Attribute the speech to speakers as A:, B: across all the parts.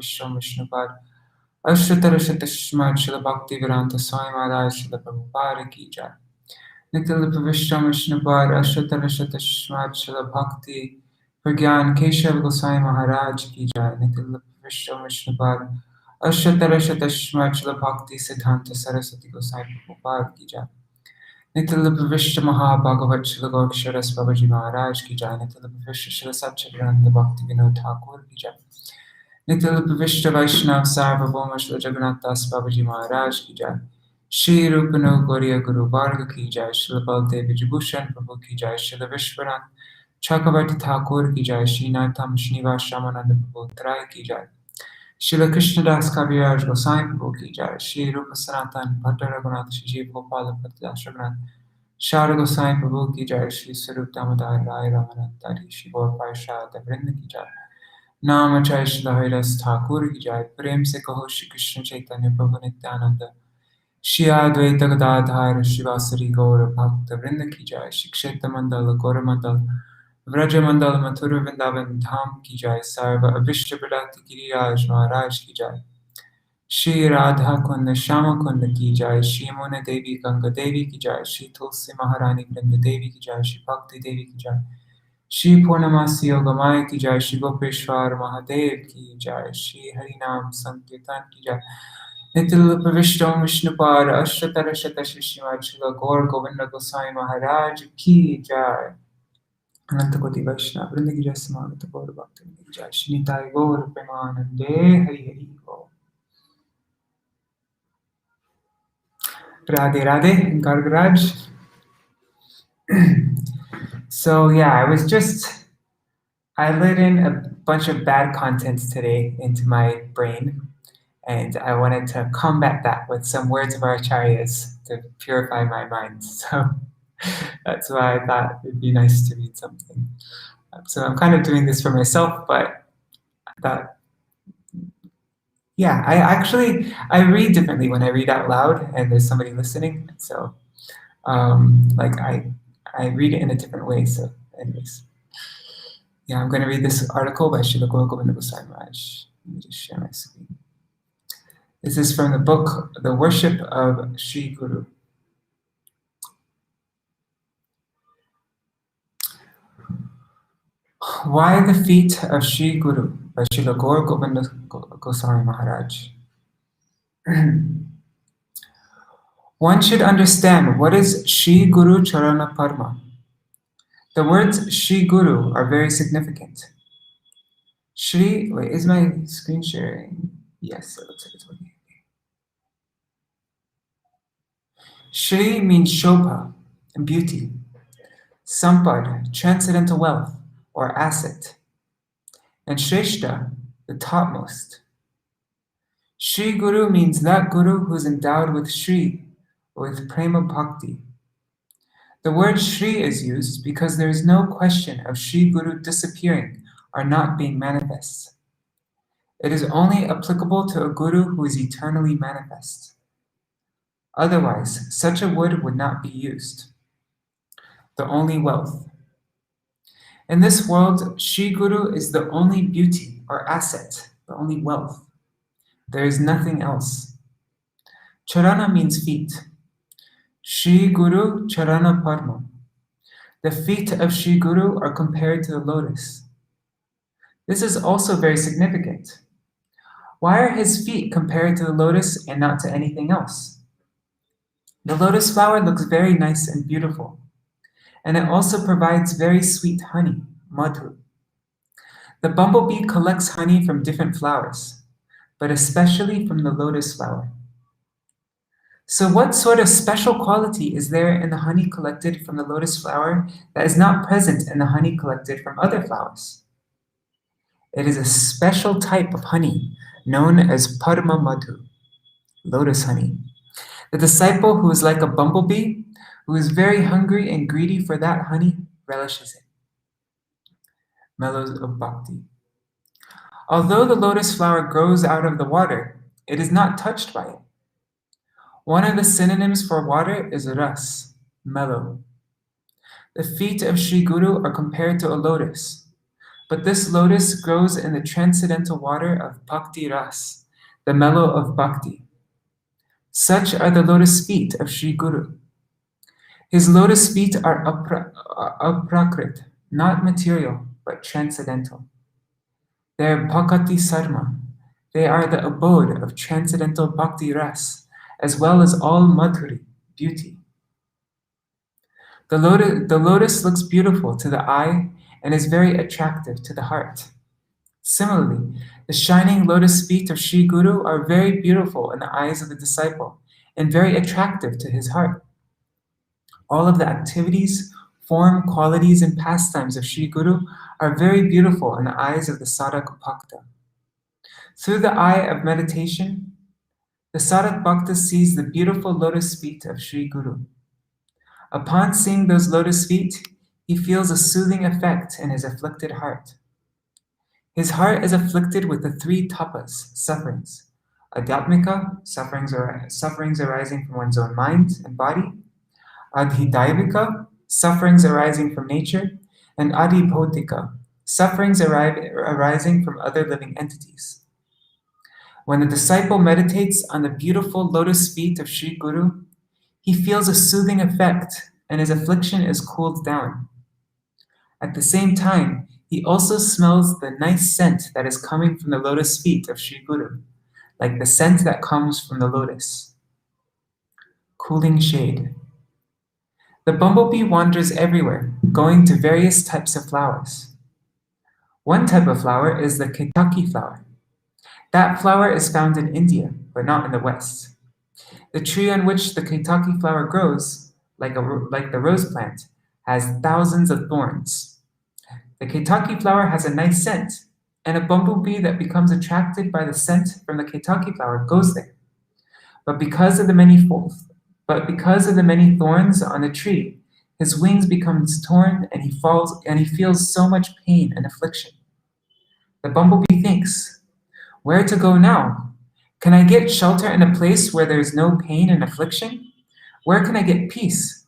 A: Vishwam Vishnupad Ashtatarashatashmat Srila Bhakti Vedanta Swami Mahārāja Srila Prabhupada Ki Jai. Nityalapa Vishwam Vishnupad Ashtatarashatashmat Srila Bhakti Pragyan Keshav Gosvāmī Mahārāja Ki Jai. Nityalapa Vishwam Vishnupad Ashtatarashatashmat Srila Bhakti Siddhanta Saraswati Gosvāmī Prabhupada Ki Jai. Nityalapa Vishwa Mahabhagavat Srila Gauraksharas Babaji Mahārāja Ki Jai. Nityalapa Vishwa Srila Satchidananda Bhakti Vinod Thakur Ki Jai. Nityalapa Vishwa Vaishnav Sarvabhauma Srila Jagannath Das Babaji Mahārāja Ki Jai. Shri Rupano Gauriya Guru Varga Ki Jai. Srila Baldev Vijabhushan Prabhu Ki Jai. Srila Vishwanath Chakravarti Thakur Ki Jai. Shri Naitham Srinivas Ramananda Prabhu Trai Ki Jai. Srila Krishna Das Kaviraj Gosvāmī Prabhu Ki Jai. Shri Rupa Sanatan Bhatta Raghunath Shri Jeev Gopala Bhattadas Raghunath Shara Gosvāmī Prabhu Ki Jai. Shri Sarup Damodar Rai Ramanand Tari Shri Gaur Paishad Vrinda Ki Jai. Nama Jai Srila Haridas Thakur Ki Jai. Prem Se Kaho Shri Krishna Chaitanya Prabhu Nityananda Shri Advaita Gadadhara Shri Vasari Gaura Bhakta Vrinda Ki Jai. Shri Kshetra Mandala Gaura Mandala Vraja Mandala Mathura Vrindavan Dham Ki Jai. Sarva Abhishta Pradati Giriraj Maharaj Ki Jai. Shri Radha Kunda Shama Kunda Ki Jai. Shri Mona Devi Ganga Devi Ki Jai. Shri Tulsi Maharani Vrinda Devi Ki Jai. Shri Bhakti Devi Ki Jai. Shri Purnamasi Yogamaya Ki Jai. Shri Gopeshwar Mahadev Ki Jai. Shri Harinam Sankirtan Ki Jai. Nityalapa Vishwam Vishnupad Ashtatarashata Shri Srimad Srila Gour Govinda Gosvāmī Mahārāja Ki Jai. Anantakoti Vaishnava Vrinda Ki Jai. Samagata Gaur Bhakta Vrinda Ki Jai. Shri Nitai Gaur Premanande Hari Hari Gaur. Radhe Radhe in Gargaraj. So yeah, I let in a bunch of bad content today into my brain, and I wanted to combat that with some words of our acharyas to purify my mind. So that's why I thought it'd be nice to read something. So I'm kind of doing this for myself, but I thought, yeah, I read differently when I read out loud and there's somebody listening. So I read it in a different way. So anyways, yeah, I'm going to read this article by Srila Govinda Gosvāmī Maharaj. Let me just share my screen. This is from the book, The Worship of Śrī Guru. Why the Feet of Śrī Guru by Srila Gour Govinda Gosvāmī Maharaj. One should understand what is Śrī Guru Charana Parma. The words Śrī Guru are very significant. Shri, wait, is my screen sharing? Yes, it looks like it's working. Shri means Shobha and beauty. Sampad, transcendental wealth or asset. And Shreshta, the topmost. Śrī Guru means that Guru who is endowed with Shri, or with Prema Bhakti. The word Shri is used because there is no question of Śrī Guru disappearing or not being manifest. It is only applicable to a Guru who is eternally manifest. Otherwise, such a word would not be used. The only wealth. In this world, Śrī Guru is the only beauty or asset, the only wealth. There is nothing else. Charana means feet. Śrī Guru Charana Parma. The feet of Śrī Guru are compared to the lotus. This is also very significant. Why are his feet compared to the lotus and not to anything else? The lotus flower looks very nice and beautiful, and it also provides very sweet honey, madhu. The bumblebee collects honey from different flowers, but especially from the lotus flower. So what sort of special quality is there in the honey collected from the lotus flower that is not present in the honey collected from other flowers? It is a special type of honey known as Parma Madhu, lotus honey. The disciple who is like a bumblebee, who is very hungry and greedy for that honey, relishes it. Mellows of Bhakti. Although the lotus flower grows out of the water, it is not touched by it. One of the synonyms for water is ras, mellow. The feet of Śrī Guru are compared to a lotus. But this lotus grows in the transcendental water of Bhakti Ras, the mellow of Bhakti. Such are the lotus feet of Śrī Guru. His lotus feet are aprakrit, not material, but transcendental. They are Bhakati Sarma. They are the abode of transcendental Bhakti Ras, as well as all Madhuri, beauty. The lotus looks beautiful to the eye and is very attractive to the heart. Similarly, the shining lotus feet of Śrī Guru are very beautiful in the eyes of the disciple and very attractive to his heart. All of the activities, form, qualities, and pastimes of Śrī Guru are very beautiful in the eyes of the sadhaka bhakta. Through the eye of meditation, the sadhaka bhakta sees the beautiful lotus feet of Śrī Guru. Upon seeing those lotus feet, he feels a soothing effect in his afflicted heart. His heart is afflicted with the 3 tapas, sufferings: adhyatmika, sufferings arising from one's own mind and body; adhidaivika, sufferings arising from nature; and adhibhautika, sufferings arising from other living entities. When the disciple meditates on the beautiful lotus feet of Śrī Guru, he feels a soothing effect and his affliction is cooled down. At the same time, he also smells the nice scent that is coming from the lotus feet of Śrī Guru, like the scent that comes from the lotus. Cooling shade. The bumblebee wanders everywhere, going to various types of flowers. One type of flower is the Ketaki flower. That flower is found in India, but not in the West. The tree on which the Ketaki flower grows, like the rose plant, has thousands of thorns. The Ketaki flower has a nice scent, and a bumblebee that becomes attracted by the scent from the Ketaki flower goes there. But because of the many thorns on the tree, his wings become torn and he falls and he feels so much pain and affliction. The bumblebee thinks, "Where to go now? Can I get shelter in a place where there is no pain and affliction? Where can I get peace?"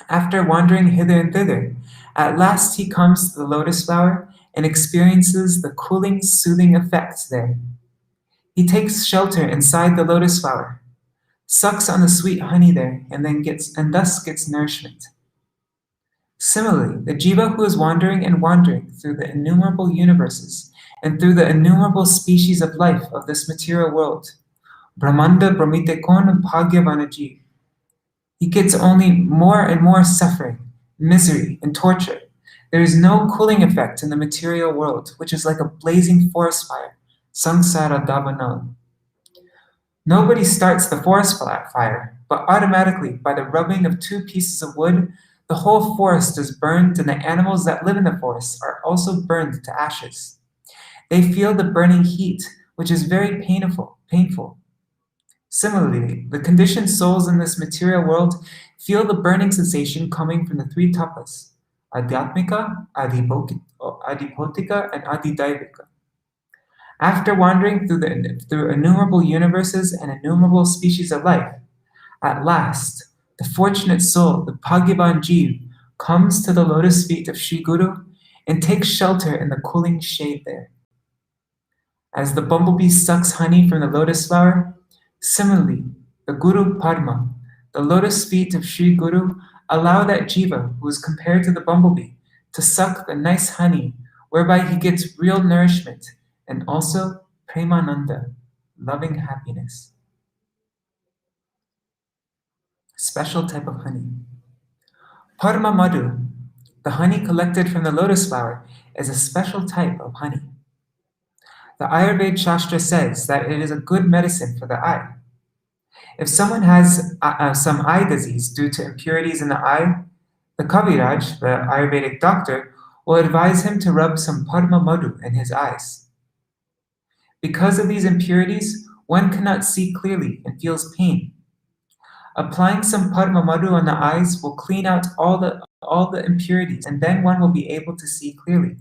A: After wandering hither and thither, at last he comes to the lotus flower and experiences the cooling, soothing effects there. He takes shelter inside the lotus flower, sucks on the sweet honey there, and thus gets nourishment. Similarly, the jiva who is wandering through the innumerable universes and through the innumerable species of life of this material world, Brahmanda Brahmitekon Bhagyavanaji, he gets only more and more suffering, misery, and torture. There is no cooling effect in the material world, which is like a blazing forest fire, samsara davanal. Nobody starts the forest fire, but automatically, by the rubbing of 2 pieces of wood, the whole forest is burned, and the animals that live in the forest are also burned to ashes. They feel the burning heat, which is very painful. Similarly, the conditioned souls in this material world feel the burning sensation coming from the 3 tapas: adhyatmika, adhibhautika, and adhidaivika. After wandering through innumerable universes and innumerable species of life, at last, the fortunate soul, the Bhagyavan Jeev, comes to the lotus feet of Śrī Guru and takes shelter in the cooling shade there. As the bumblebee sucks honey from the lotus flower, similarly, the Guru Padma, the lotus feet of Śrī Guru, allow that jiva, who is compared to the bumblebee, to suck the nice honey, whereby he gets real nourishment and also premananda, loving happiness. Special type of honey. Parma madhu, the honey collected from the lotus flower, is a special type of honey. The Ayurveda Shastra says that it is a good medicine for the eye. If someone has some eye disease due to impurities in the eye, the Kaviraj, the Ayurvedic doctor, will advise him to rub some Padma Madhu in his eyes. Because of these impurities, one cannot see clearly and feels pain. Applying some Padma Madhu on the eyes will clean out all the impurities, and then one will be able to see clearly.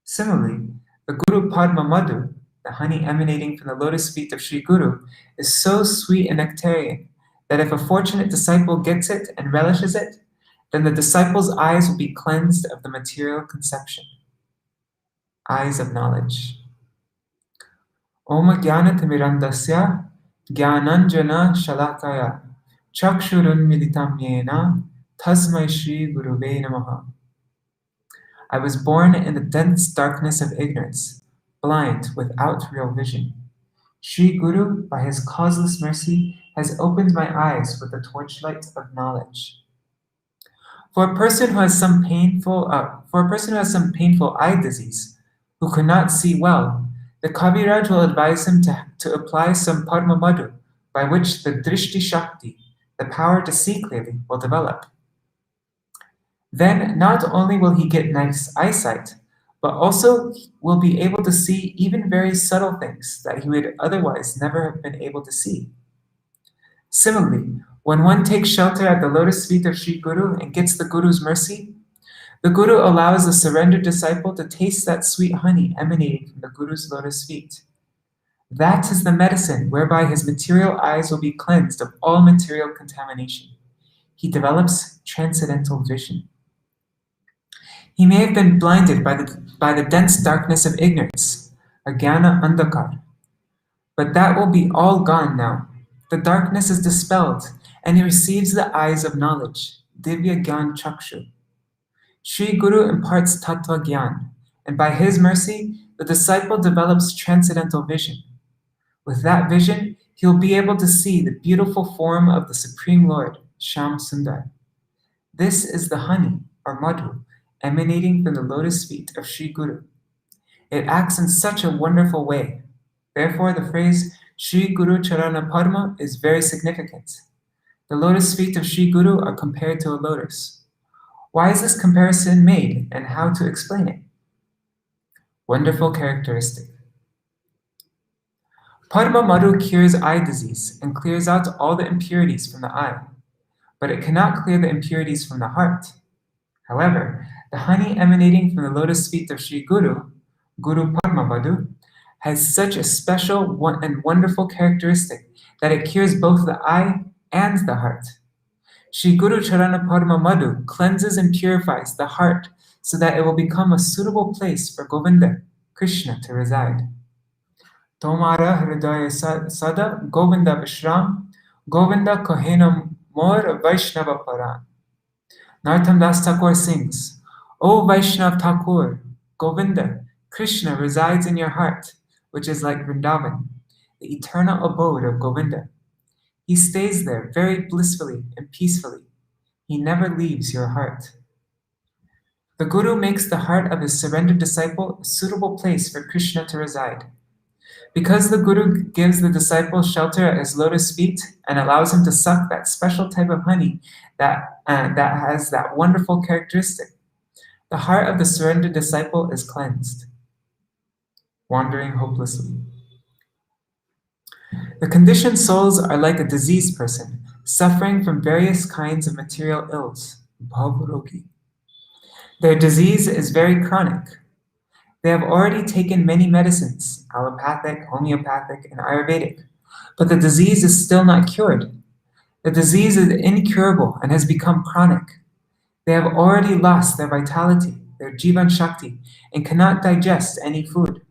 A: Similarly, the Guru Padma Madhu, the honey emanating from the lotus feet of Śrī Guru, is so sweet and nectarian that if a fortunate disciple gets it and relishes it, then the disciple's eyes will be cleansed of the material conception. eyes of knowledge. Om Jnanatimirandasya Jnananjana Shalakaya Chakshurun Militam Yena Tasmai Shri Guruve Namaha. I was born in the dense darkness of ignorance, blind without real vision. Śrī Guru, by his causeless mercy, has opened my eyes with the torchlight of knowledge. For a person who has some painful eye disease, who cannot see well, the Kaviraj will advise him to apply some Padma Madhu, by which the Drishti Shakti, the power to see clearly, will develop. Then not only will he get nice eyesight, but also will be able to see even very subtle things that he would otherwise never have been able to see. Similarly, when one takes shelter at the lotus feet of Śrī Guru and gets the Guru's mercy, the Guru allows the surrendered disciple to taste that sweet honey emanating from the Guru's lotus feet. That is the medicine whereby his material eyes will be cleansed of all material contamination. He develops transcendental vision. He may have been blinded by the dense darkness of ignorance, ajnana andhakar, but that will be all gone now. The darkness is dispelled, and he receives the eyes of knowledge, divya gyan chakshu. Śrī Guru imparts tattva gyan, and by his mercy, the disciple develops transcendental vision. With that vision, he will be able to see the beautiful form of the Supreme Lord, Shyam Sundar. This is the honey, or madhu, emanating from the lotus feet of Śrī Guru. It acts in such a wonderful way. Therefore, the phrase Śrī Guru Charana Padma is very significant. The lotus feet of Śrī Guru are compared to a lotus. Why is this comparison made, and how to explain it? Wonderful characteristic. Padma Madhu cures eye disease and clears out all the impurities from the eye, but it cannot clear the impurities from the heart. However, the honey emanating from the lotus feet of Śrī Guru, Guru Padma Madhu, has such a special and wonderful characteristic that it cures both the eye and the heart. Śrī Guru Charana Padma Madhu cleanses and purifies the heart so that it will become a suitable place for Govinda, Krishna, to reside. Tomara Hridaya Sada Govinda Vishram, Govinda Kohena Mor Vaishnava Paran. Narottam Das Thakur sings, O Vaishnav Thakur, Govinda, Krishna resides in your heart, which is like Vrindavan, the eternal abode of Govinda. He stays there very blissfully and peacefully. He never leaves your heart. The Guru makes the heart of his surrendered disciple a suitable place for Krishna to reside. Because the Guru gives the disciple shelter at his lotus feet and allows him to suck that special type of honey that has that wonderful characteristic, the heart of the surrendered disciple is cleansed. Wandering hopelessly. The conditioned souls are like a diseased person, suffering from various kinds of material ills, bhavarogi. Their disease is very chronic. They have already taken many medicines, allopathic, homeopathic, and Ayurvedic, but the disease is still not cured. The disease is incurable and has become chronic. They have already lost their vitality, their jivan shakti, and cannot digest any food.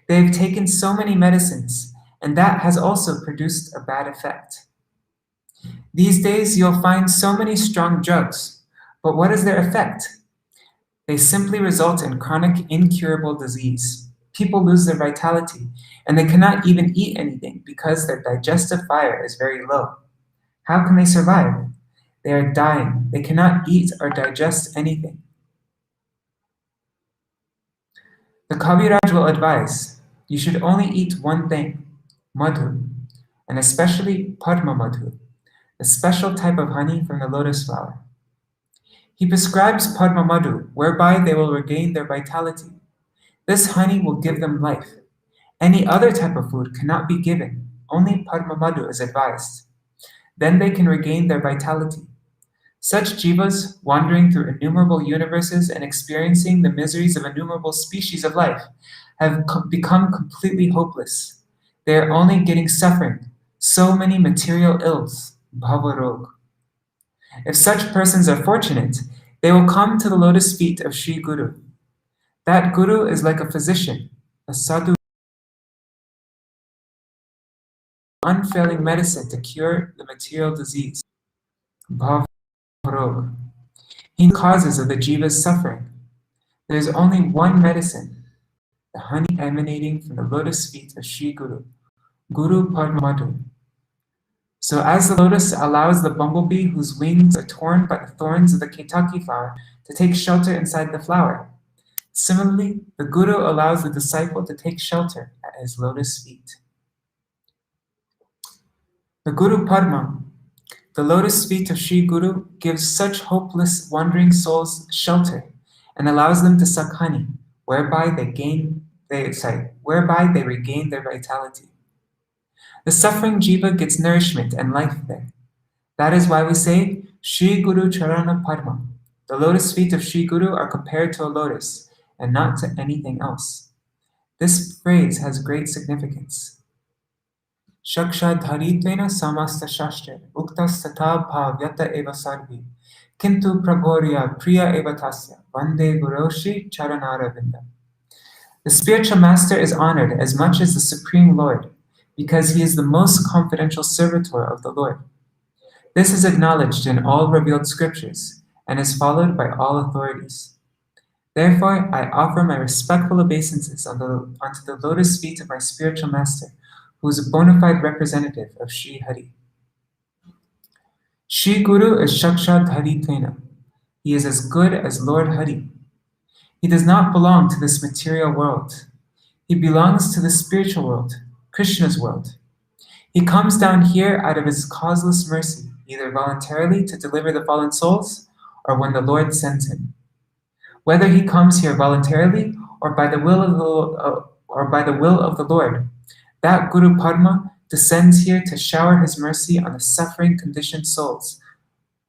A: They have taken so many medicines, and that has also produced a bad effect. These days, you'll find so many strong drugs, but what is their effect? They simply result in chronic, incurable disease. People lose their vitality, and they cannot even eat anything because their digestive fire is very low. How can they survive? They are dying. They cannot eat or digest anything. The Kaviraj will advise, you should only eat one thing, madhu, and especially Padma Madhu, a special type of honey from the lotus flower. He prescribes Padma Madhu, whereby they will regain their vitality. This honey will give them life. Any other type of food cannot be given. Only Padma Madhu is advised. Then they can regain their vitality. Such jivas, wandering through innumerable universes and experiencing the miseries of innumerable species of life, have become completely hopeless. They are only getting suffering, so many material ills, bhavarog. If such persons are fortunate, they will come to the lotus feet of Śrī Guru. That Guru is like a physician, a sadhu, unfailing medicine to cure the material disease, bhav rog. He knows the causes of the jiva's suffering. There is only one medicine, the honey emanating from the lotus feet of Śrī Guru, Guru Padma Madhu. So as the lotus allows the bumblebee whose wings are torn by the thorns of the Ketaki flower to take shelter inside the flower, similarly, the Guru allows the disciple to take shelter at his lotus feet. The Guru Padma, the lotus feet of Śrī Guru, gives such hopeless, wandering souls shelter and allows them to suck honey, whereby they regain their vitality. The suffering jiva gets nourishment and life there. That is why we say, Śrī Guru Charana Padma. The lotus feet of Śrī Guru are compared to a lotus and not to anything else. This phrase has great significance. Shakshadharitvena samasta shastre, uktas tata bhavyata eva sarvi, kintu prabhorya priya eva tasya, vande guroshi charanaravinda. The spiritual master is honored as much as the Supreme Lord, because he is the most confidential servitor of the Lord. This is acknowledged in all revealed scriptures and is followed by all authorities. Therefore, I offer my respectful obeisances onto the lotus feet of our spiritual master, who is a bona fide representative of Sri Hari. Śrī Guru is Shakshad Haritena. He is as good as Lord Hari. He does not belong to this material world. He belongs to the spiritual world, Krishna's world. He comes down here out of his causeless mercy, either voluntarily to deliver the fallen souls, or when the Lord sends him. Whether he comes here voluntarily or by the will of the Lord, that Guru Padma descends here to shower his mercy on the suffering, conditioned souls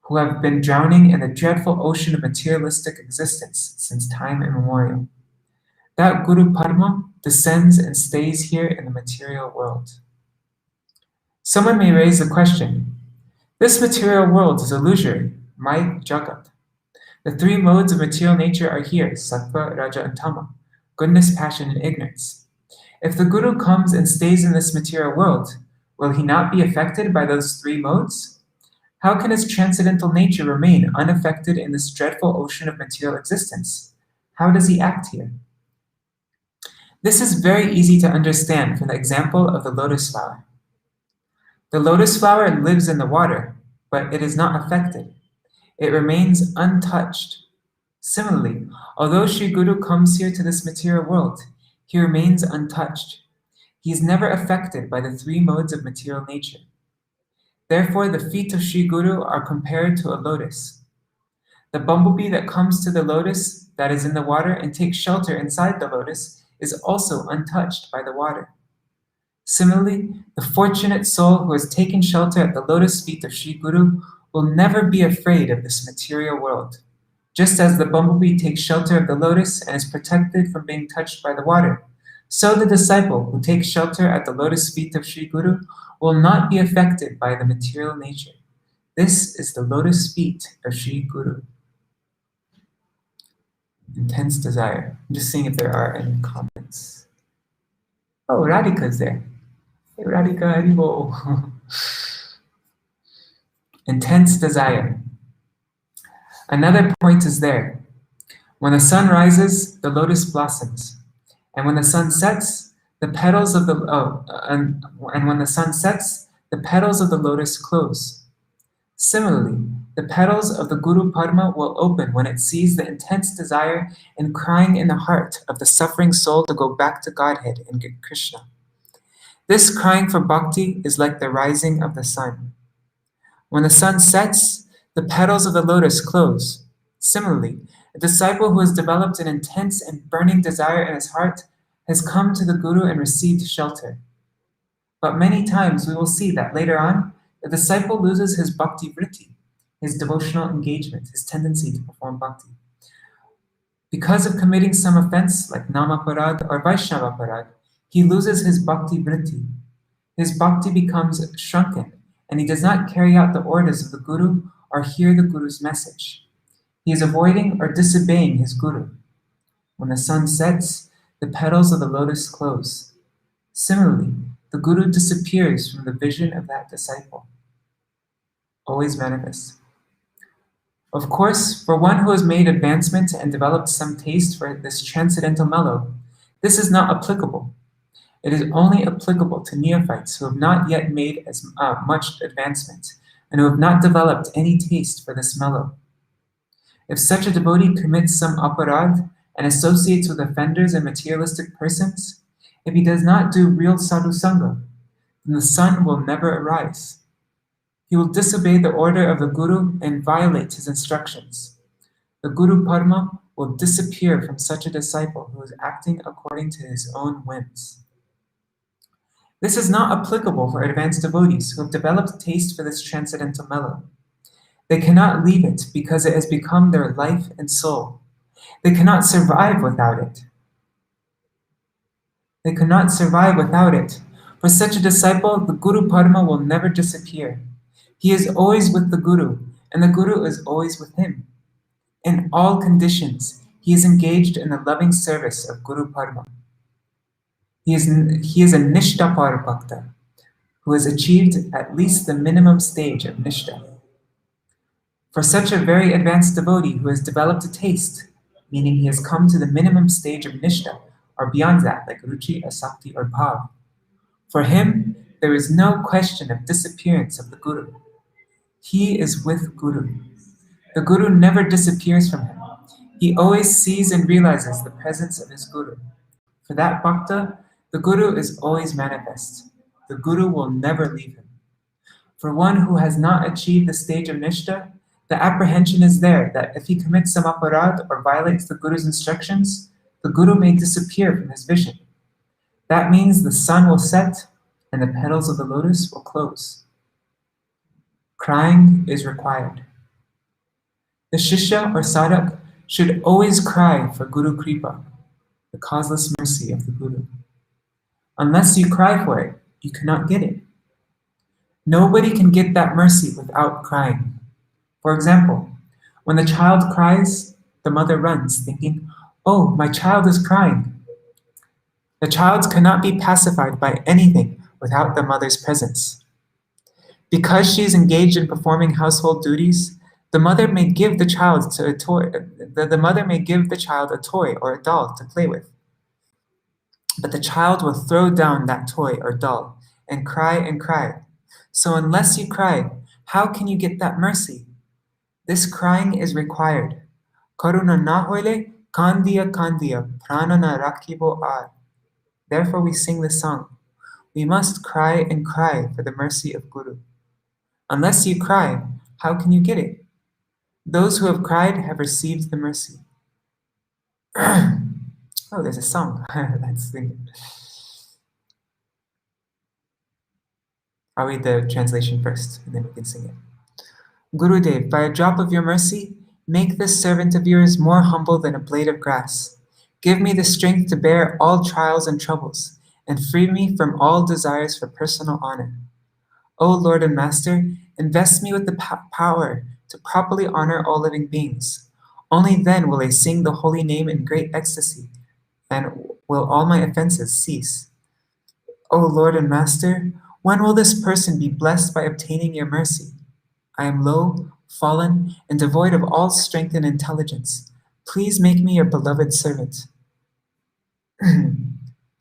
A: who have been drowning in the dreadful ocean of materialistic existence since time immemorial. That Guru Padma descends and stays here in the material world. Someone may raise the question, this material world is illusory, Maya Jagat. The three modes of material nature are here, Sattva, Raja, and Tama, goodness, passion, and ignorance. If the Guru comes and stays in this material world, will he not be affected by those three modes? How can his transcendental nature remain unaffected in this dreadful ocean of material existence? How does he act here? This is very easy to understand from the example of the lotus flower. The lotus flower lives in the water, but it is not affected. It remains untouched. Similarly, although Śrī Guru comes here to this material world, he remains untouched. He is never affected by the three modes of material nature. Therefore, the feet of Śrī Guru are compared to a lotus. The bumblebee that comes to the lotus that is in the water and takes shelter inside the lotus is also untouched by the water. Similarly, the fortunate soul who has taken shelter at the lotus feet of Śrī Guru will never be afraid of this material world. Just as the bumblebee takes shelter of the lotus and is protected from being touched by the water, so the disciple who takes shelter at the lotus feet of Śrī Guru will not be affected by the material nature. This is the lotus feet of Śrī Guru. Intense desire. I'm just seeing if there are any comments. Oh, Radhika's there. Hey, Radhika, Haribo. Intense desire. Another point is there. When the sun rises, the lotus blossoms, and when the sun sets, the petals of the lotus close. Similarly, the petals of the Guru Padma will open when it sees the intense desire and crying in the heart of the suffering soul to go back to Godhead and get Krishna. This crying for bhakti is like the rising of the sun. When the sun sets, the petals of the lotus close. Similarly, a disciple who has developed an intense and burning desire in his heart has come to the Guru and received shelter. But many times we will see that later on, the disciple loses his bhakti vritti, his devotional engagement, his tendency to perform bhakti. Because of committing some offense like namaparad or vaishnavaparad, he loses his bhakti vritti. His bhakti becomes shrunken, and he does not carry out the orders of the Guru or hear the Guru's message. He is avoiding or disobeying his Guru. When the sun sets, the petals of the lotus close. Similarly, the Guru disappears from the vision of that disciple. Always manifest. Of course, for one who has made advancement and developed some taste for this transcendental mellow, this is not applicable. It is only applicable to neophytes who have not yet made as much advancement and who have not developed any taste for this mellow. If such a devotee commits some aparadh and associates with offenders and materialistic persons, if he does not do real sadhu sangha, then the sun will never arise. He will disobey the order of the Guru and violate his instructions. The Guru Padma will disappear from such a disciple who is acting according to his own whims. This is not applicable for advanced devotees who have developed taste for this transcendental mellow. They cannot leave it because it has become their life and soul. They cannot survive without it. They cannot survive without it. For such a disciple, the Guru Padma will never disappear. He is always with the Guru, and the Guru is always with him. In all conditions, he is engaged in the loving service of Guru Padma. He is a Nishtapar Bhakta, who has achieved at least the minimum stage of Nishta. For such a very advanced devotee who has developed a taste, meaning he has come to the minimum stage of Nishta, or beyond that, like Ruchi, Asakti, or Bhav, for him, there is no question of disappearance of the Guru. He is with Guru. The Guru never disappears from him. He always sees and realizes the presence of his Guru. For that Bhakta, the Guru is always manifest. The Guru will never leave him. For one who has not achieved the stage of Nishta, the apprehension is there that if he commits some aparadh or violates the Guru's instructions, the Guru may disappear from his vision. That means the sun will set and the petals of the lotus will close. Crying is required. The Shishya or Sadhak should always cry for Guru Kripa, the causeless mercy of the Guru. Unless you cry for it, you cannot get it. Nobody can get that mercy without crying. For example, when the child cries, the mother runs, thinking, "Oh, my child is crying." The child cannot be pacified by anything without the mother's presence. Because she is engaged in performing household duties, the mother may give the child a toy or a doll to play with. But the child will throw down that toy or doll and cry and cry. So unless you cry, how can you get that mercy? This crying is required. Karuna na hoile, kandiya kandiya, prana na rakibo ar. Therefore we sing the song. We must cry and cry for the mercy of Guru. Unless you cry, how can you get it? Those who have cried have received the mercy. Oh, there's a song. Let's sing it. I'll read the translation first, and then we can sing it. Gurudev, by a drop of your mercy, make this servant of yours more humble than a blade of grass. Give me the strength to bear all trials and troubles, and free me from all desires for personal honor. O Lord and Master, invest me with the power to properly honor all living beings. Only then will I sing the holy name in great ecstasy, and will all my offenses cease. O Lord and Master, when will this person be blessed by obtaining your mercy? I am low, fallen, and devoid of all strength and intelligence. Please make me your beloved servant.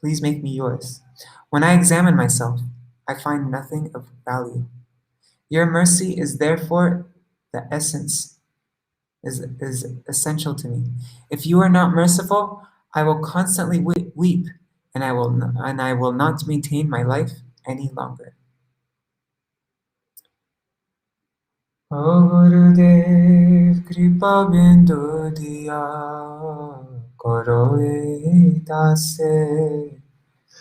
A: Please make me yours. When I examine myself, I find nothing of value. Your mercy is therefore the essence, is essential to me. If you are not merciful, I will constantly weep, and I will not maintain my life any longer. O Gurudev, Kripa Bindu Diya, Koro Dase,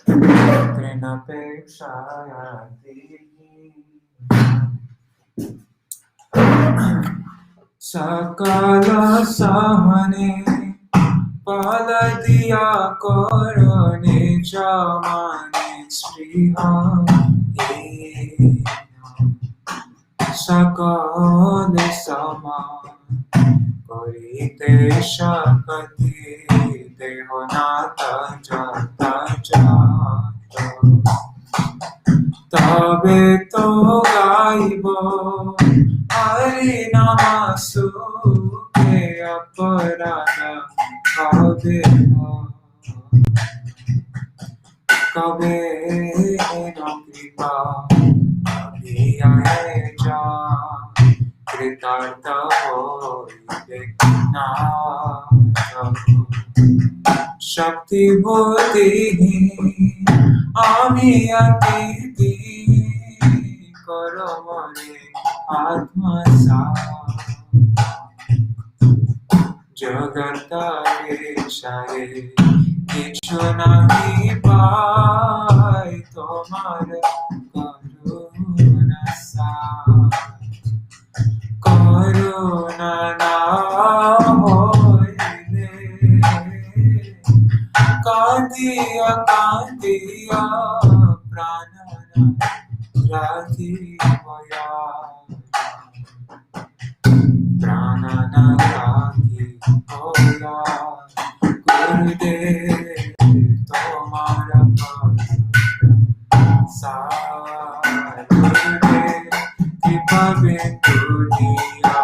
A: Trinapekshayati, Sakala Sahane, Pala Diya Koro Nijamane Sriha, Sakale Sama করিতে শপথি দেহ নাথ যত যত তবে তো গাইব হরি নাম সুখে অপরাধ হবে কবে কৃপা অভিয়ায় যা কৃতার্থ হইবে না শক্তি বুদ্ধিহীন আমি অতিথি কর মনে আত্মসাৎ জগত বিষয়ে কিছু নাহি পাই তোমার করুণা সার করুণা না হইলে কাঁদিয়া কাঁদিয়া প্রাণ রাখিব প্রাণ রাখিব গুরুদেব তোমার গুরুদেব কৃপা বিন্দু দিয়া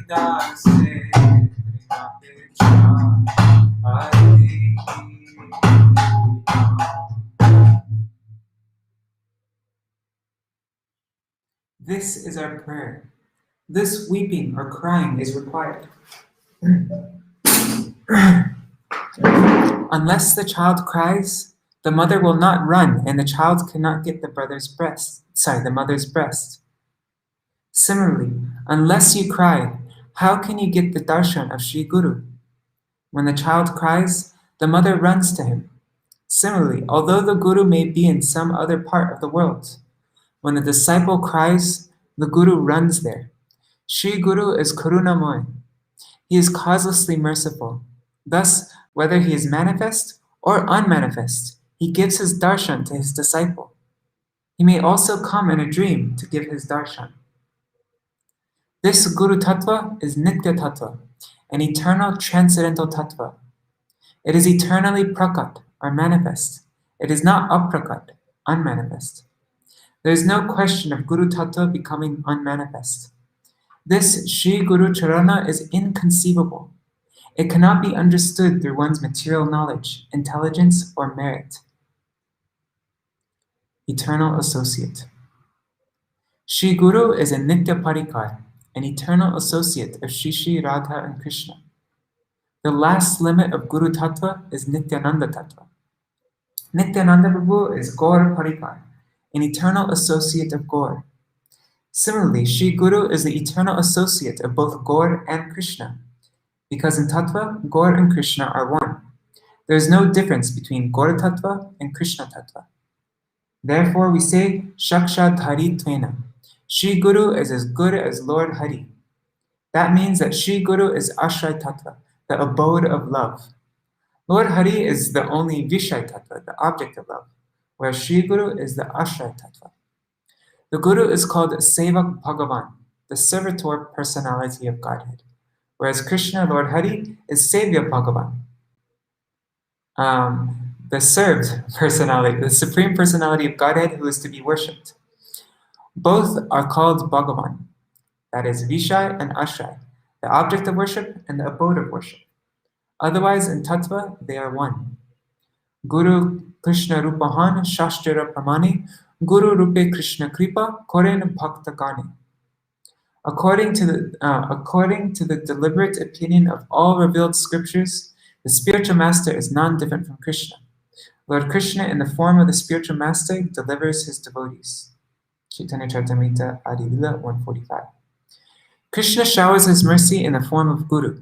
A: দাসে This is our prayer. This weeping or crying is required. Unless the child cries, the mother will not run and the child cannot get the mother's breast. Similarly, unless you cry, how can you get the darshan of Śrī Guru? When the child cries, the mother runs to him. Similarly, although the Guru may be in some other part of the world, when the disciple cries, the Guru runs there. Śrī Guru is Karunamoy. He is causelessly merciful. Thus, whether he is manifest or unmanifest, he gives his darshan to his disciple. He may also come in a dream to give his darshan. This Guru Tattva is Nitya Tattva, an eternal transcendental Tattva. It is eternally prakat, or manifest. It is not aprakat, unmanifest. There is no question of Guru Tattva becoming unmanifest. This Śrī Guru Charana is inconceivable. It cannot be understood through one's material knowledge, intelligence, or merit. Eternal associate. Śrī Guru is a Nitya Parikar, an eternal associate of Shri Shri Radha and Krishna. The last limit of Guru Tattva is Nityananda Tattva. Nityananda Prabhu is Gour Parikar, an eternal associate of Gour. Similarly, Śrī Guru is the eternal associate of both Gour and Krishna, because in Tattva, Gour and Krishna are one. There is no difference between Gour Tattva and Krishna Tattva. Therefore, we say, Shakshad Hari Tvena. Śrī Guru is as good as Lord Hari. That means that Śrī Guru is Ashray Tattva, the abode of love. Lord Hari is the only Vishay Tattva, the object of love, whereas Śrī Guru is the Ashray Tattva. The Guru is called Sevak Bhagavan, the servitor personality of Godhead, whereas Krishna, Lord Hari, is Sevya Bhagavan, the served personality, the supreme personality of Godhead who is to be worshipped. Both are called Bhagavan, that is Vishay and Ashray, the object of worship and the abode of worship. Otherwise, in Tattva, they are one. Guru Krishna Rupahan Shastra Pramani, Guru Rupe Krishna Kripa Koren Bhakta Gani. According to the deliberate opinion of all revealed scriptures, the spiritual master is non-different from Krishna. Lord Krishna, in the form of the spiritual master, delivers his devotees. Chaitanya Charitamrita Adi Lila 145. Krishna showers his mercy in the form of Guru.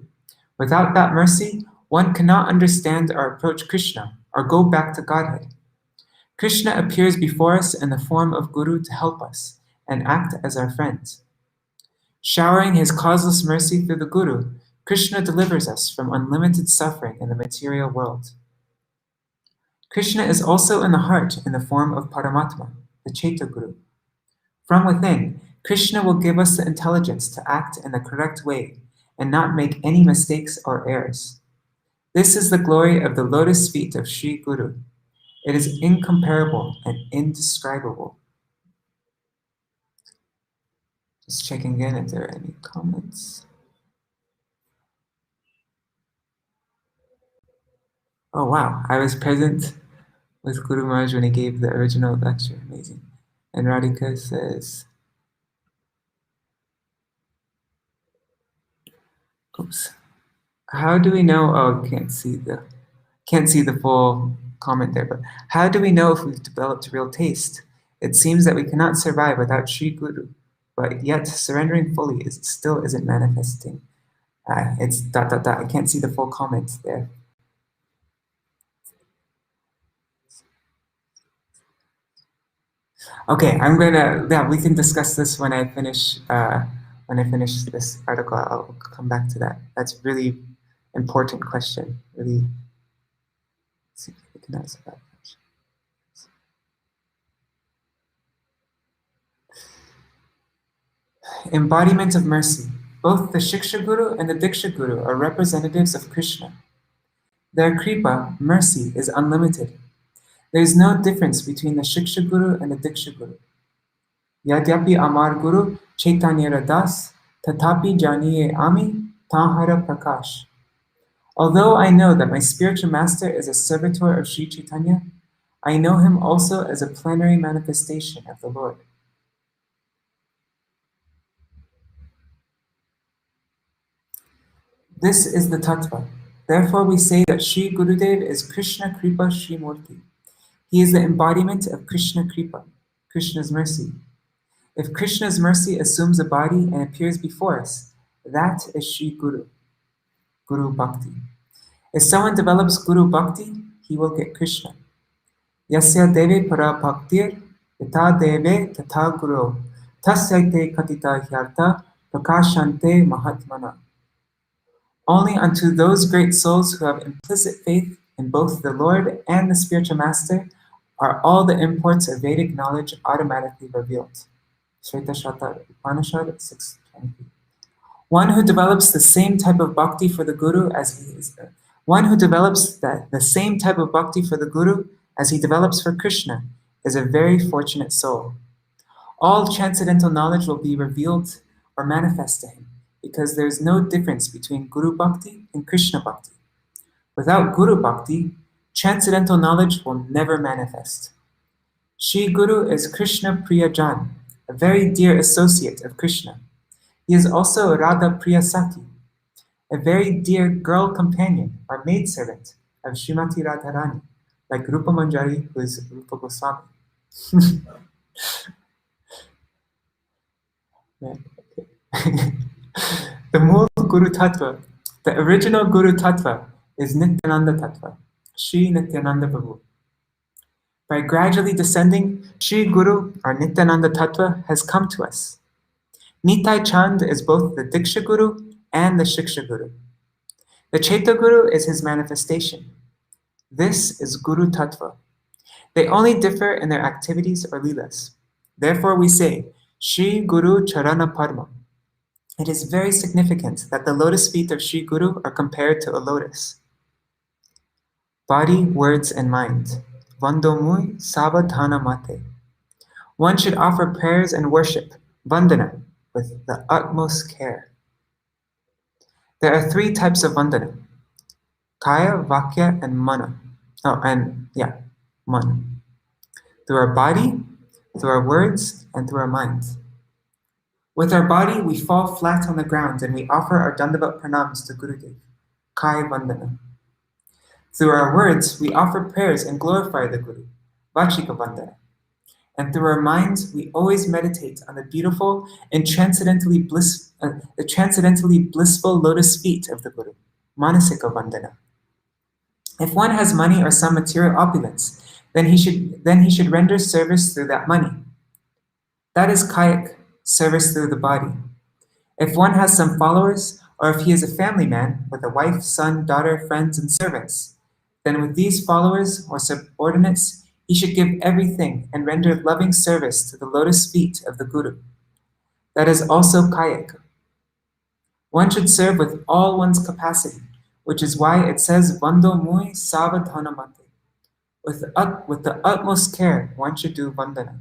A: Without that mercy, one cannot understand or approach Krishna or go back to Godhead. Krishna appears before us in the form of Guru to help us and act as our friend. Showering his causeless mercy through the Guru, Krishna delivers us from unlimited suffering in the material world. Krishna is also in the heart in the form of Paramatma, the Chaitya Guru. From within, Krishna will give us the intelligence to act in the correct way and not make any mistakes or errors. This is the glory of the lotus feet of Śrī Guru. It is incomparable and indescribable. Just checking in if there are any comments. Oh wow, I was present with Guru Maharaj when he gave the original lecture. Amazing. And Radhika says, oops. How do we know? Oh, can't see the full comment there. But how do we know if we've developed real taste? It seems that we cannot survive without Śrī Guru, but yet surrendering fully still isn't manifesting. It's ... I can't see the full comment there. Okay, we can discuss this when I finish this article. I'll come back to that. That's really important question. Really, see if we can answer that question. Embodiment of mercy. Both the Shiksha Guru and the Diksha Guru are representatives of Krishna. Their kripa, mercy, is unlimited. There is no difference between the Shiksha Guru and the Diksha Guru. Yadyapi Amar Guru Chaitanya Das Tatapi Janiye Ami Tanhara Prakash. Although I know that my spiritual master is a servitor of Sri Chaitanya, I know him also as a plenary manifestation of the Lord. This is the tattva. Therefore we say that Sri Gurudev is Krishna Kripa Sri Murti. He is the embodiment of Krishna Kripa, Krishna's mercy. If Krishna's mercy assumes a body and appears before us, that is Sri Guru, Guru Bhakti. If someone develops Guru Bhakti, he will get Krishna. Yasya deve para bhaktir, yata deve tata guru, tasyaite katita hyarta, prakashante mahatmana. Only unto those great souls who have implicit faith in both the Lord and the spiritual master are all the imports of Vedic knowledge automatically revealed. Shvetashvatara Upanishad 6:20. One who develops the same type of bhakti for the Guru as he develops for Krishna is a very fortunate soul. All transcendental knowledge will be revealed or manifest to him, because there is no difference between Guru Bhakti and Krishna Bhakti. Without Guru Bhakti, transcendental knowledge will never manifest. Śrī Guru is Krishna Priya Jan, a very dear associate of Krishna. He is also Radha Priya Saki, a very dear girl companion or maidservant of Srimati Radharani, like Rupa Manjari, who is Rupa Gosvāmī. The Mool Guru Tattva, the original Guru Tattva, is Nityananda Tattva, Sri Nityananda Prabhu. By gradually descending, Sri Guru, or Nityananda Tattva, has come to us. Nitai Chand is both the Diksha Guru and the Shiksha Guru. The Chaita Guru is his manifestation. This is Guru Tattva. They only differ in their activities or leelas. Therefore we say, Shri Guru Charana Parma. It is very significant that the lotus feet of Shri Guru are compared to a lotus. Body, words, and mind. Vandomui Savadhana Mate. One should offer prayers and worship, vandana, with the utmost care. There are 3 types of vandana: kaya, vakya, and mana. Mana. Through our body, through our words, and through our minds. With our body, we fall flat on the ground and we offer our Dandavat pranams to Gurudev, Kaya Vandana. Through our words, we offer prayers and glorify the Guru, Vachika Vandana. And through our minds, we always meditate on the beautiful and transcendently blissful lotus feet of the Guru, Manasika Vandana. If one has money or some material opulence, then he should render service through that money. That is kayak, service through the body. If one has some followers, or if he is a family man with a wife, son, daughter, friends, and servants, then with these followers or subordinates, he should give everything and render loving service to the lotus feet of the Guru. That is also kayika. One should serve with all one's capacity, which is why it says Vando mui savadhanamate. With the utmost care, one should do vandana.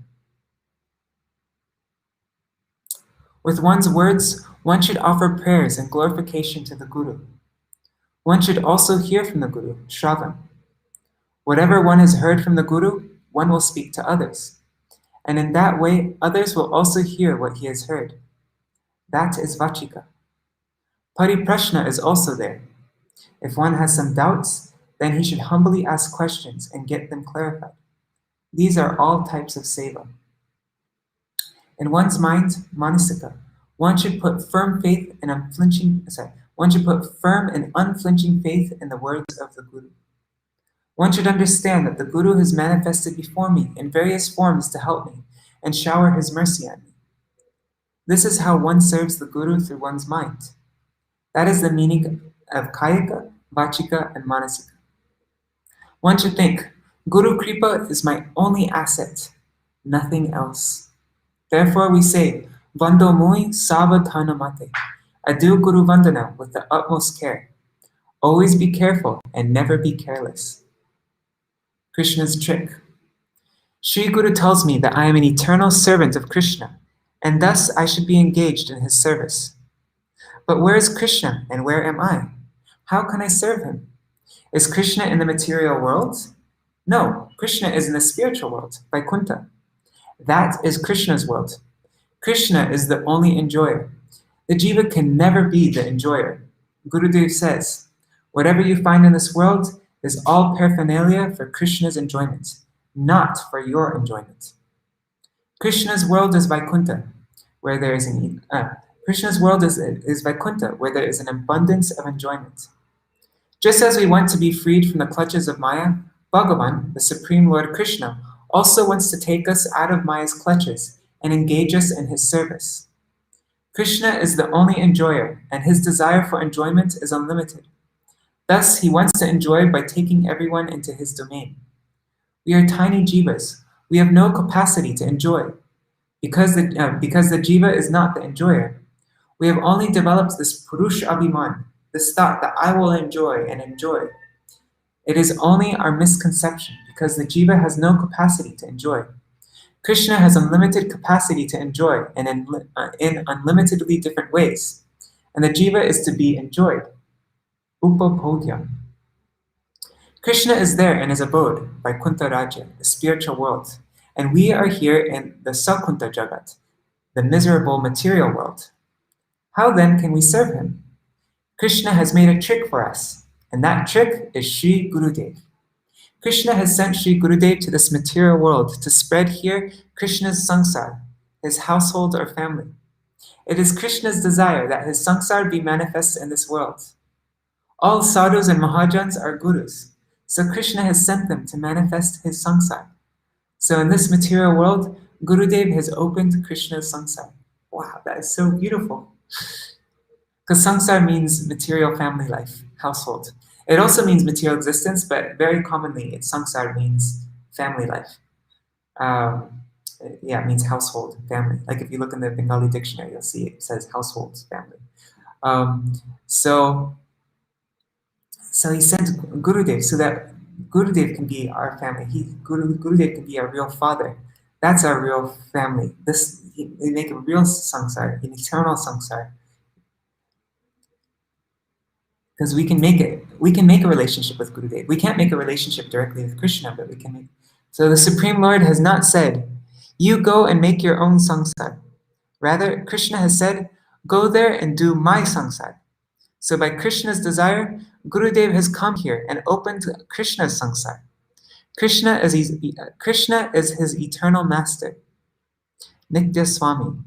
A: With one's words, one should offer prayers and glorification to the Guru. One should also hear from the Guru, Shravan. Whatever one has heard from the Guru, one will speak to others. And in that way, others will also hear what he has heard. That is Vachika. Pariprashna is also there. If one has some doubts, then he should humbly ask questions and get them clarified. These are all types of seva. In one's mind, manasika, one should put firm and unflinching faith in the words of the Guru. One should understand that the Guru has manifested before me in various forms to help me and shower his mercy on me. This is how one serves the Guru through one's mind. That is the meaning of kayika, vachika, and manasika. One should think, Guru Kripa is my only asset, nothing else. Therefore we say, Vando mui savadhanamate. I do Guru Vandana with the utmost care. Always be careful and never be careless. Krishna's trick. Śrī Guru tells me that I am an eternal servant of Krishna, and thus I should be engaged in his service. But where is Krishna and where am I? How can I serve him? Is Krishna in the material world? No, Krishna is in the spiritual world, Vaikuntha. That is Krishna's world. Krishna is the only enjoyer. The jiva can never be the enjoyer. Gurudev says, whatever you find in this world is all paraphernalia for Krishna's enjoyment, not for your enjoyment. Krishna's world is Vaikuntha, where there is Krishna's world is Vaikuntha, where there is an abundance of enjoyment. Just as we want to be freed from the clutches of Maya, Bhagavan, the Supreme Lord Krishna, also wants to take us out of Maya's clutches and engage us in his service. Krishna is the only enjoyer, and his desire for enjoyment is unlimited. Thus, he wants to enjoy by taking everyone into his domain. We are tiny jivas. We have no capacity to enjoy. Because the jiva is not the enjoyer, we have only developed this purush abhiman, this thought that I will enjoy and enjoy. It is only our misconception, because the jiva has no capacity to enjoy. Krishna has unlimited capacity to enjoy and in unlimitedly different ways, and the jiva is to be enjoyed. Upabhodhyam. Krishna is there in his abode, Vaikuntha Raja, the spiritual world, and we are here in the Sakunta Jagat, the miserable material world. How then can we serve him? Krishna has made a trick for us, and that trick is Śrī Gurudev. Krishna has sent Śrī Gurudev to this material world to spread here Krishna's sangsar, his household or family. It is Krishna's desire that his sangsar be manifest in this world. All sadhus and mahajans are gurus, so Krishna has sent them to manifest his sangsar. So in this material world, Gurudev has opened Krishna's sangsar. Wow, that is so beautiful. Because sangsar means material family life, household. It also means material existence, but very commonly, sangsar means family life. It means household, family. Like if you look in the Bengali dictionary, you'll see it says household, family. So he sent Gurudev so that Gurudev can be our family. Gurudev can be our real father. That's our real family. We make a real sangsar, an eternal sangsar. Because we can make a relationship with Gurudev. We can't make a relationship directly with Krishna, but we can make. So the Supreme Lord has not said, you go and make your own sangsar. Rather, Krishna has said, go there and do my sangsar. So by Krishna's desire, Gurudev has come here and opened Krishna's sangsar. Krishna is his eternal master, Nitya Swami.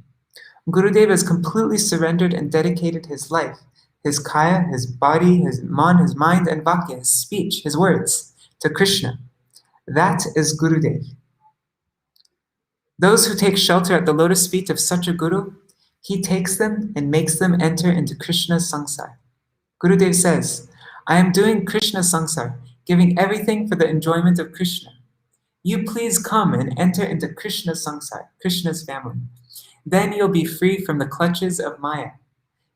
A: Gurudev has completely surrendered and dedicated his life, his kaya, his body, his mind, and vakya, his speech, his words, to Krishna. That is Gurudev. Those who take shelter at the lotus feet of such a guru, he takes them and makes them enter into Krishna's sangsar. Gurudev says, I am doing Krishna's sangsar, giving everything for the enjoyment of Krishna. You please come and enter into Krishna's sangsar, Krishna's family. Then you'll be free from the clutches of Maya.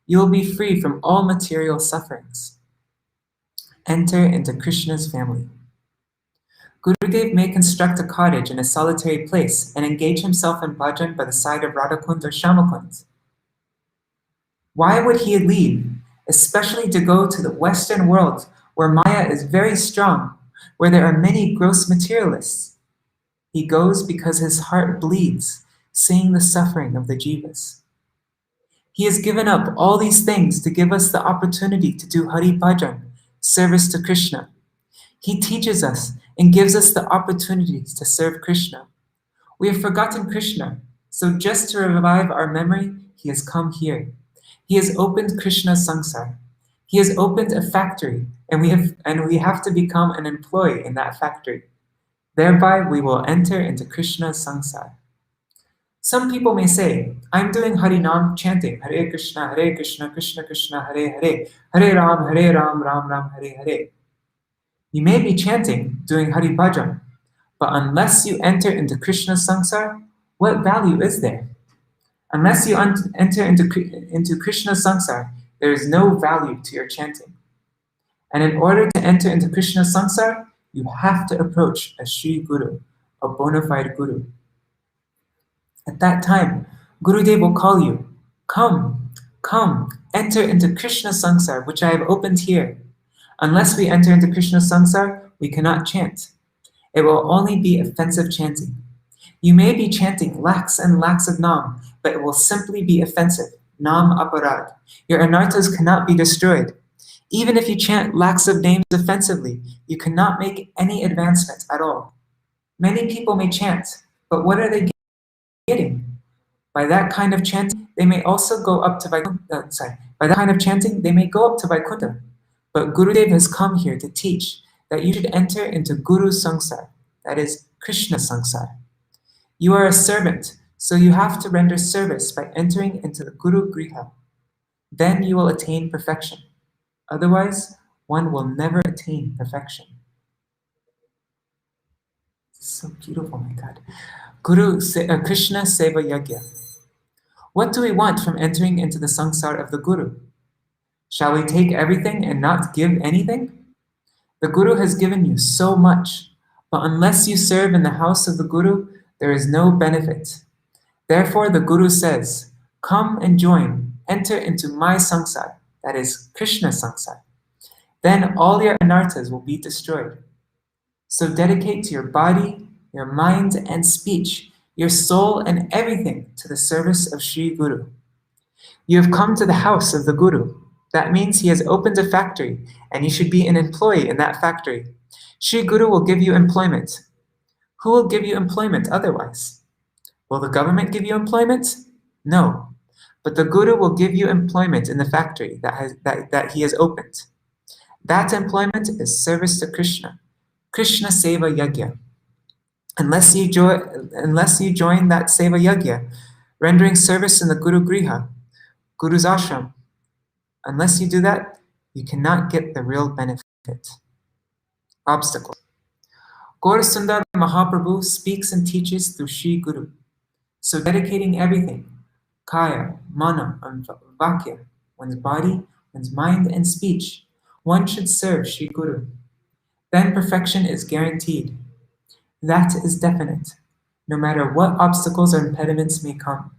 A: You'll be free from all material sufferings. Enter into Krishna's family. Gurudev may construct a cottage in a solitary place and engage himself in bhajan by the side of Radhakund or Shyamakund. Why would he leave, especially to go to the Western world where Maya is very strong, where there are many gross materialists? He goes because his heart bleeds, seeing the suffering of the jivas. He has given up all these things to give us the opportunity to do Hari Bhajan, service to Krishna. He teaches us and gives us the opportunities to serve Krishna. We have forgotten Krishna, so just to revive our memory, he has come here. He has opened Krishna's sangsar. He has opened a factory, and we have to become an employee in that factory. Thereby, we will enter into Krishna's sangsar. Some people may say, I'm doing Harinam chanting, Hare Krishna, Krishna Krishna, Hare Hare, Hare Ram, Ram Ram, Hare Hare. You may be chanting, doing Hari Bhajan, but unless you enter into Krishna's sangsar, what value is there? Unless you enter into Krishna's sangsar, there is no value to your chanting. And in order to enter into Krishna's sangsar, you have to approach a Śrī Guru, a bona fide Guru. At that time, Gurudev will call you, come, enter into Krishna's sangsar, which I have opened here. Unless we enter into Krishna's sangsar, we cannot chant. It will only be offensive chanting. You may be chanting lakhs and lakhs of Nam, but it will simply be offensive, Nam aparad. Your anarthas cannot be destroyed. Even if you chant lakhs of names offensively, you cannot make any advancement at all. Many people may chant, but what are they getting? By that kind of chanting, they may also go up to Vaikuntha. By that kind of chanting, they may go up to Vaikuntha. But Gurudev has come here to teach that you should enter into Guru Sangsar, that is, Krishna Sangsar. You are a servant, so you have to render service by entering into the Guru Griha. Then you will attain perfection. Otherwise, one will never attain perfection. So beautiful, my God. Krishna Seva Yagya. What do we want from entering into the sangsar of the Guru? Shall we take everything and not give anything? The Guru has given you so much, but unless you serve in the house of the Guru, there is no benefit. Therefore, the Guru says, come and join, enter into my sangsar, that is, Krishna sangsar. Then all your anarthas will be destroyed. So dedicate to your body, your mind and speech, your soul and everything to the service of Śrī Guru. You have come to the house of the Guru. That means he has opened a factory, and you should be an employee in that factory. Śrī Guru will give you employment. Who will give you employment otherwise? Will the government give you employment? No. But the Guru will give you employment in the factory that he has opened. That employment is service to Krishna. Krishna Seva Yagya. Unless you join that Seva Yagya, rendering service in the Guru Griha, Guru's ashram, unless you do that, you cannot get the real benefit. Obstacles. Gour Sundar Mahaprabhu speaks and teaches through Śrī Guru. So dedicating everything, kaya, mana, and vakya, one's body, one's mind, and speech, one should serve Śrī Guru. Then perfection is guaranteed. That is definite, no matter what obstacles or impediments may come.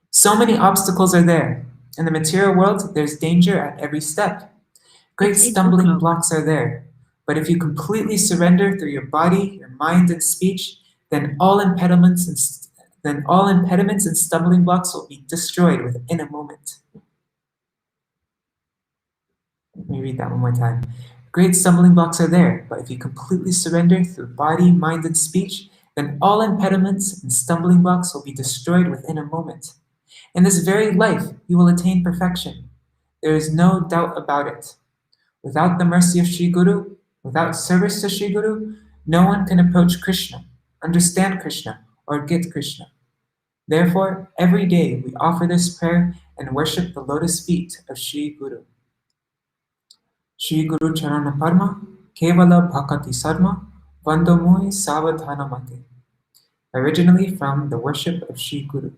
A: So many obstacles are there. In the material world, there's danger at every step. Great stumbling blocks are there. But if you completely surrender through your body, your mind, and speech, then all impediments and stumbling blocks will be destroyed within a moment. Let me read that one more time. Great stumbling blocks are there, but if you completely surrender through body, mind, and speech, then all impediments and stumbling blocks will be destroyed within a moment. In this very life, you will attain perfection. There is no doubt about it. Without the mercy of Śrī Guru, without service to Śrī Guru, no one can approach Krishna, understand Krishna, or get Krishna. Therefore, every day we offer this prayer and worship the lotus feet of Śrī Guru. Śrī Guru Charana Parma, Kevala Bhakati Sarma, Vandomui Savadhanamate. Originally from the worship of Śrī Guru.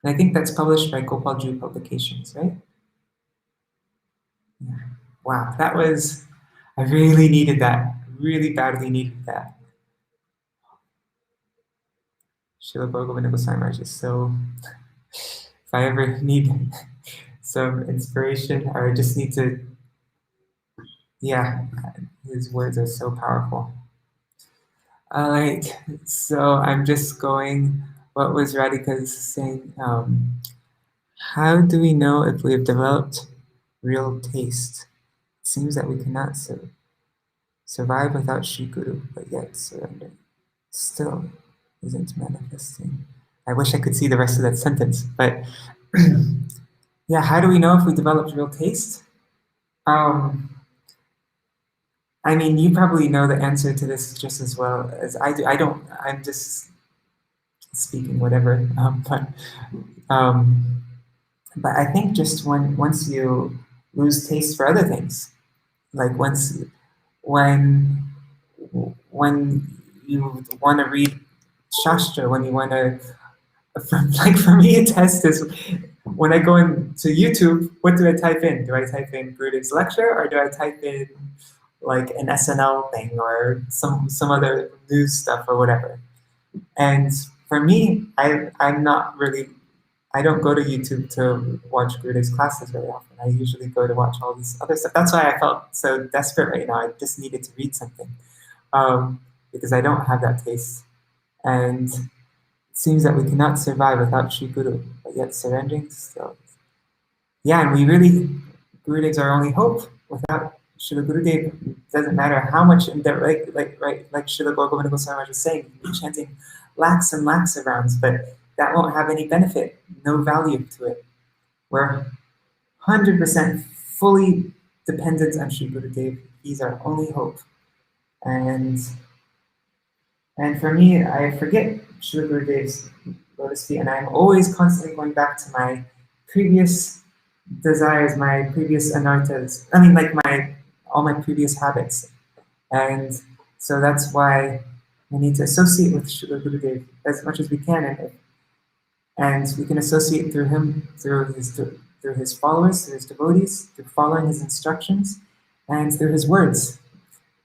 A: And I think that's published by Gopalji Publications, right? Yeah. Wow, that was, I really needed that. Really badly needed that. Srila Govinda Gosvāmī is so, if I ever need some inspiration or I just need to, yeah, his words are so powerful. All right, so I'm just going, what was Radhika saying? How do we know if we have developed real taste? It seems that we cannot survive without Śrī Guru, but yet surrender still isn't manifesting. I wish I could see the rest of that sentence, but yeah, how do we know if we developed real taste? I mean, you probably know the answer to this just as well as I do. I don't, I'm just speaking whatever, but I think just once you lose taste for other things, like when you want to read Shastra, when you want to, like for me, a test is when I go into YouTube, what do I type in? Do I type in Gurudev's lecture, or do I type in like an SNL thing or some other news stuff or whatever? And for me, I'm not really, I don't go to YouTube to watch Gurudev's classes very often. I usually go to watch all this other stuff. That's why I felt so desperate right now. I just needed to read something because I don't have that taste. And it seems that we cannot survive without Śrī Guru, but yet surrendering still. Yeah, and we really, Gurudev's our only hope. Without Srila Gurudev, it doesn't matter how much, like Srila Govinda Gosvāmī was saying, we're chanting lakhs and lakhs of rounds, but that won't have any benefit, no value to it. We're 100% fully dependent on Śrī Gurudev. He's our only hope. And for me, I forget Srila Gurudev's lotus feet, and I'm always constantly going back to my previous desires, my previous anarthas, I mean like all my previous habits. And so that's why we need to associate with Srila Gurudev as much as we can, and we can associate through him, through his followers, through his devotees, through following his instructions, and through his words.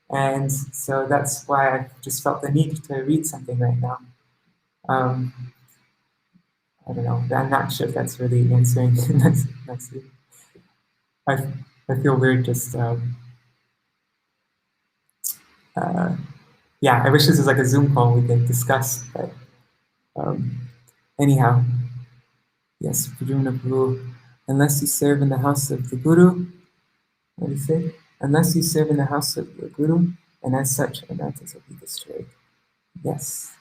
A: And so that's why I just felt the need to read something right now. I don't know, I'm not sure if that's really answering. that's it. I feel weird just, yeah, I wish this was like a Zoom call we could discuss, but anyhow, yes, Pujuna Prabhu, unless you serve in the house of the Guru, what do you say? Unless you serve in the house of the Guru, and as such, anarthas will be destroyed. Yes.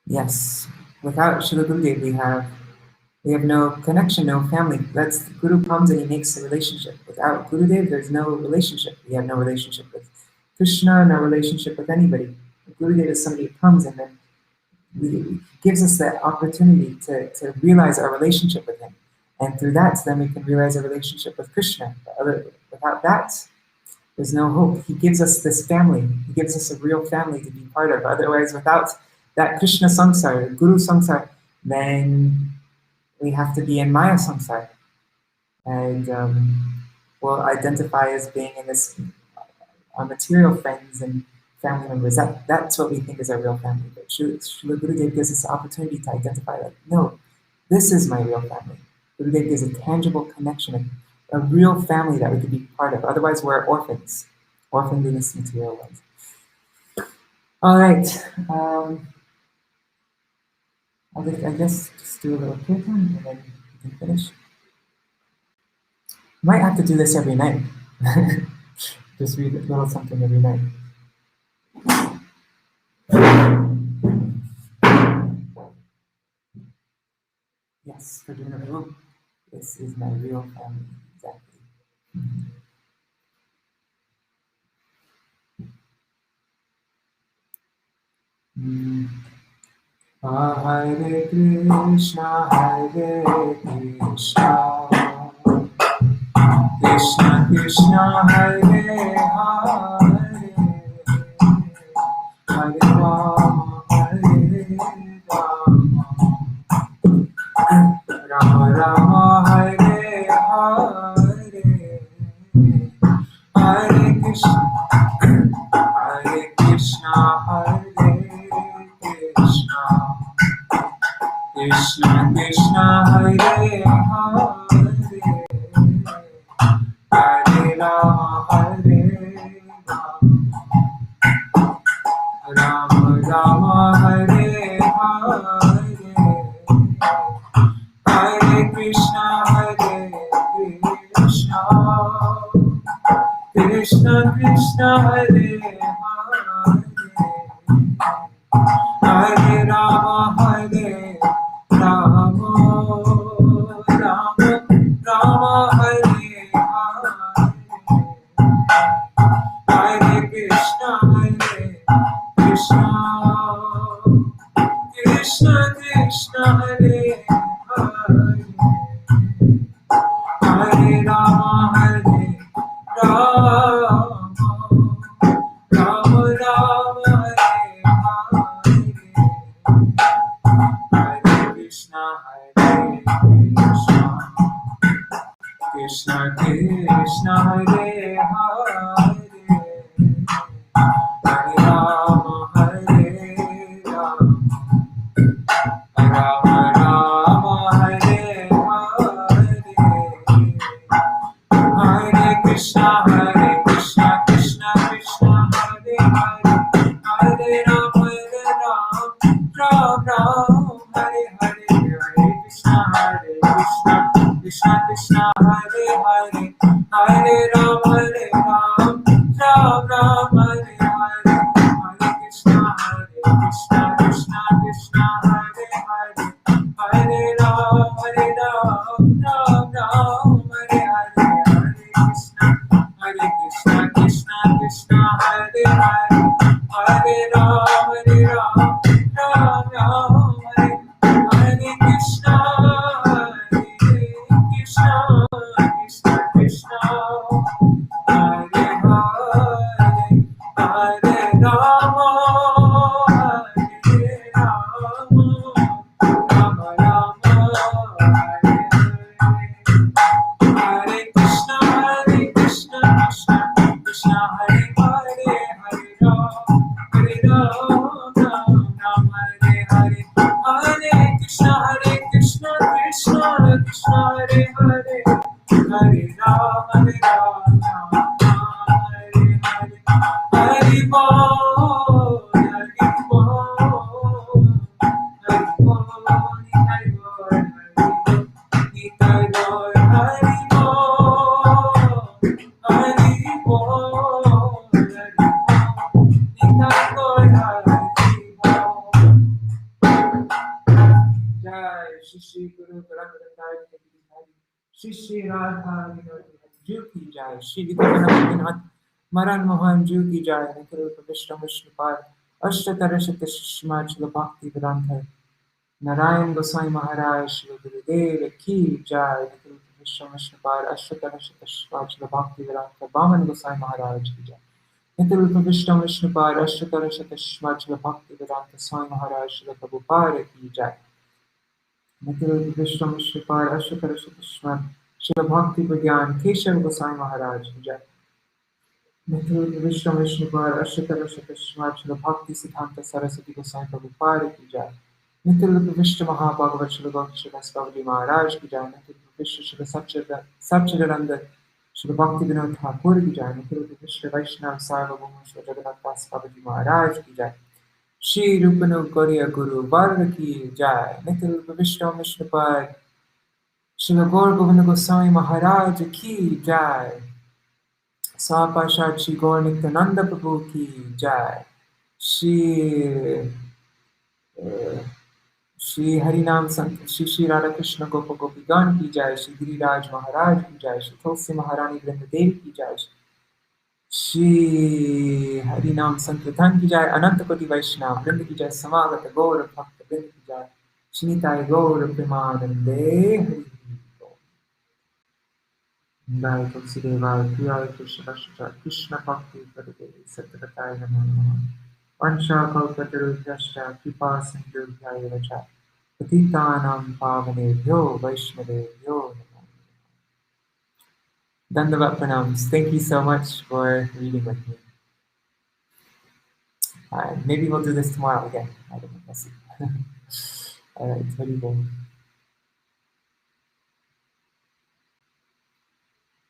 A: Yes. Without Srila Gurudev, we have no connection, no family. That's the Guru comes and he makes a relationship. Without Gurudev, there's no relationship. We have no relationship with Krishna, no relationship with anybody. Gurudev is somebody who comes and then gives us that opportunity to realize our relationship with him. And through that, then we can realize a relationship with Krishna. Without that, there's no hope. He gives us this family. He gives us a real family to be part of. Otherwise, without that Krishna samsara, Guru samsara, then we have to be in Maya samsara. And we'll identify as being in this, our material friends and family members. That's what we think is our real family. But Srila Gurudev gives us the opportunity to identify, like, no, this is my real family. Gurudev gives a tangible connection, a real family that we could be part of. Otherwise, we're orphans, orphaned in this material world. All right. I guess just do a little kirtan and then we can finish. Might have to do this every night. Just read a little something every night. Yes, for doing a room. This is my real family, exactly. Hare Krishna, Hare Krishna, Krishna Krishna, Hare Hare, Hare Rama, Hare Rama, Krishna Krishna Hare Hare Hare Rama Hare Rama Rama Hare Hare Hare Krishna Krishna Krishna Hare Hare Hare Rama Rama Rama Rama Hare Hare Hare Krishna Krishna Krishna Hare Hare Hare Rama Rama Rama Rama Hare Krishna Krishna Krishna Hare Hare Hare Rama Rama Rama Hare Hare Hare Krishna Krishna Krishna Hare Hare Hare Rama Rama Hare Hare Hare Krishna Krishna Krishna Hare Hare Hare Rama Rama Hare Hare Hare Krishna Krishna Krishna Hare Hare Hare Rama Rama Hare Hare Hare Krishna Krishna Krishna Hare Hare Hare Rama Rama Hare Hare Krishna Krishna Krishna Hare Hare Hare Rama Rama Rama Hare Hare Krishna Krishna Krishna Hare Hare Hare Rama Rama Hare Hare Hare Krishna Krishna Krishna Hare Hare Hare Rama Hare Hare Hari Bol Hari Bol Hari Bol Hari Bol Nitai Bol Hari Bol Hari Bol Hari Bol Nitai Bol Hari Bol Jai Shri Shri Guru Govinda Shri Shri Radha Ju Ki Jai Shri Govinda Maran Mohan Ju Ki Jai Nikhil Vishnu Vishnupad Ashtatara Shata Shishma Chila Bhakti Vedanta Narayan Gosvāmī Mahārāja Shri Gurudev Ki Jai Nikhil Vishnu Vishnupad Ashtatara Shata Shishma Chila Bhakti Vedanta Bhaman Gosvāmī Mahārāja Ki Jai Nikhil Vishnu Vishnupad Ashtatara Shata Shishma Chila Bhakti Vedanta Swami Mahārāja Shri Prabhupada Ki Jai Nikhil Vishnu Vishnupad Ashtatara Shata Shishma Chila Bhakti Vidyan Keshav Gosvāmī Mahārāja Ki Jai Nikhil Vishnu Vishnupad Ashtatara Shata Shishma Chila Bhakti Siddhanta Saraswati Gosvāmī Prabhupada Ki Jai Nikhil Vishnu Mahabhagavad Shri Gosvāmī Mahārāja Ki Jai Nikhil Vishnu Shri Satchidananda Shri Bhakti Vinod Thakur Ki Jai Nikhil Vishnu Vaishnava Sarvabhauma Shri Jagannath Das Babaji Maharaj Ki Jai Shri Rupanu Gauriya Guru Varga Ki Jai Nikhil Vishnu Vishnupad Shri Gour Govinda Gosvāmī Mahārāja Ki Jai Sāpāśāt Shri Gour Nityananda Prabhu Ki Jai Shri Harinam Sant Shri Radha Krishna Gopa Gopigan Ki Jai Shri Giriraj Maharaj Ki Jai Shri Tulsi Maharani Vrindadev Ki Jai Shri Harinam Sankirtan Ki Jai Ananta Koti Vaishnava Vrinda Ki Jai Samagata Gaura Bhakta Vrinda Ki Jai Shri Nitai Gaura Premanande Hari Jai Tulsi Deva Priya Krishna Krishna Bhakti Padade Sattataya Namo Vansha Kalpatarubhyascha Kripa Sindhubhya Vacha Patitanam Pavanebhyo Vaishnavebhyo Namo Dandavat Pranams. Thank you so much for reading with me. Maybe we'll do this tomorrow again. I don't know. Let's see. All right, Hari Bol.